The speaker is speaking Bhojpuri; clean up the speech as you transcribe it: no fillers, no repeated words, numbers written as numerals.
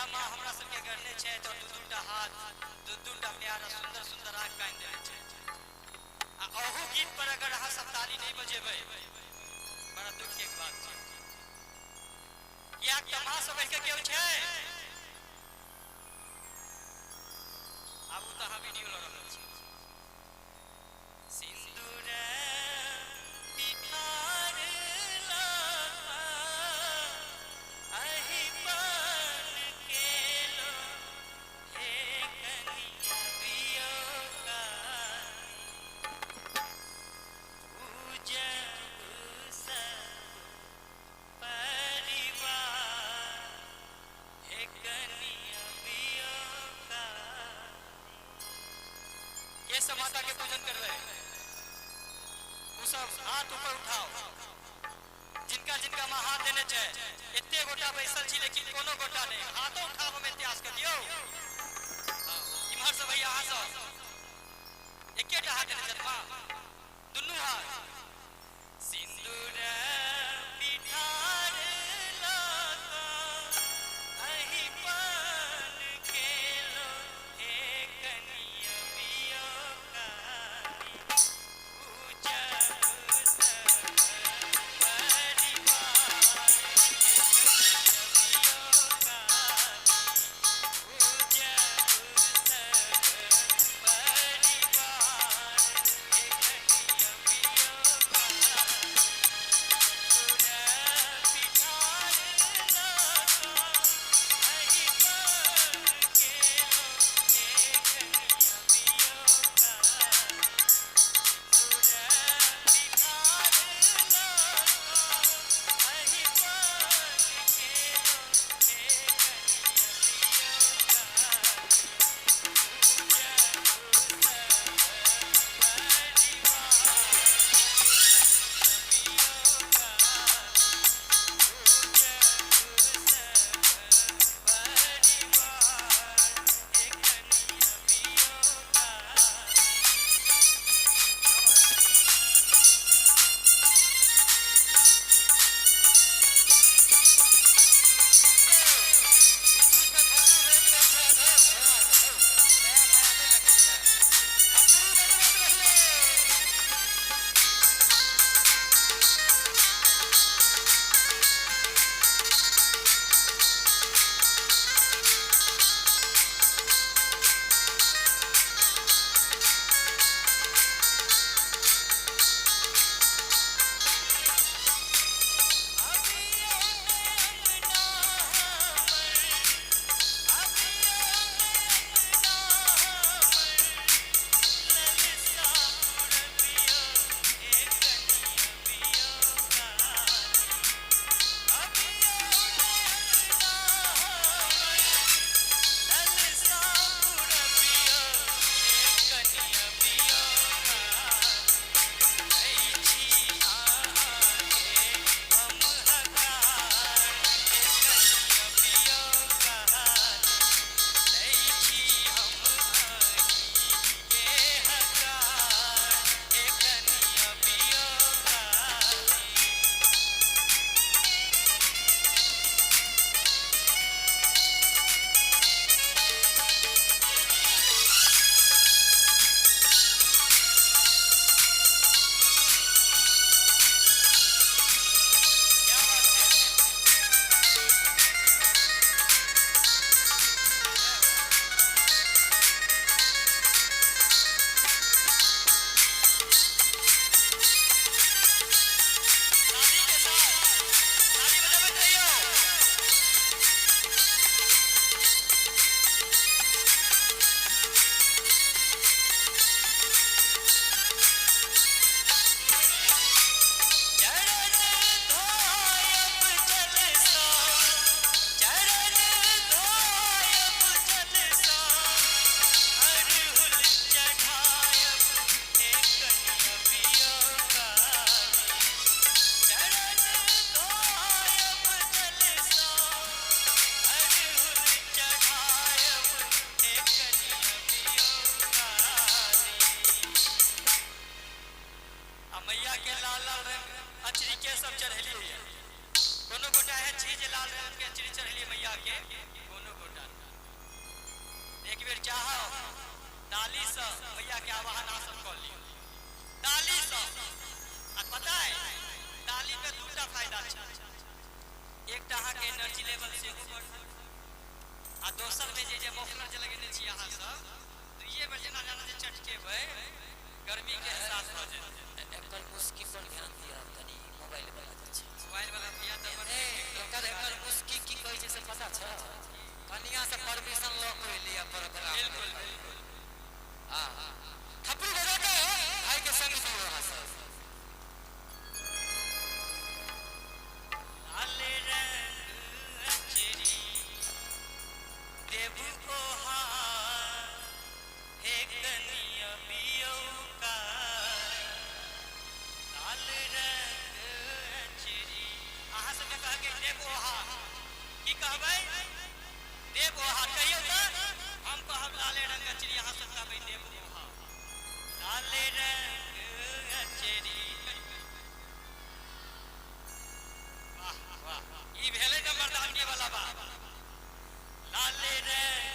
या माँ हमरा सबके करने छै तो दू-दूटा हाथ दू-दूटा प्यारा सुंदर सुंदर आँख कान देने छै आ अहू गीत पर अगर अहाँ सब ताली नहीं बजेबै बड़ा दुख के बात छै कियाक त माँ सब के केहू छै आबू त अहाँ वीडियो ल रहल छी सिंदूर पिठार लगा अहि पान केलो हे कनिया का पूजब सब परिवार हे कनिया का ये सब माता के पूजन कर रहे हैं वो सब हाथ ऊपर उठाओ जिनका जिनका मां हाथ देने चाहिए इतने गोटा बैसल छी लेकिन कोनो गोटा नहीं हाथों उठाओ में इतिहास कर दियो इमहर से भैया हाथ एकेटा हाथ देने चाहिए मां दुनू हाथ सिंदूर पिठार लगा अहि पान केलो हे कनिया बियोकारी पूजब सब परिवार छी जे लाल रंग के चिड़ी चढ़ली मैया के कोनो गोटा एक बेर चाहो डाली से मैया के आवाहन आसन कर ली डाली से आ पता है डाली पे दूटा फायदा छै एकटा अहाँ के एनर्जी लेवल से ऊपर आ दोसर में जे मोफलर जे लगेने छी अहाँ सब तो ये में जेना जेना जे चटकेबै गर्मी के एहसास भ जेतै एकर मुस्की पर ध्यान दिया तनी मोबाइल वाला छै मोबाइल वाला दिया त एकर मुस्की की कहै छै से पता छै कनिया से परमिशन ल के लिया प्रोग्राम बिल्कुल बिल्कुल हां थप्पड़ी बजा के भाई के संग दियो वहां से लाले रंग चेरी देबू ओहा हे कनिया बियो का लाल रंग चेरी अहाँ सबके कह के देबू ओहा की कहबै देबू ओहा कहियो त हम कहब लाले रंग चेरी अहाँ सब कहबै देबू ओहा लाले रंग चेरी वाह वाह ई भेलै त मर्दानगी वाला बात लाले रंग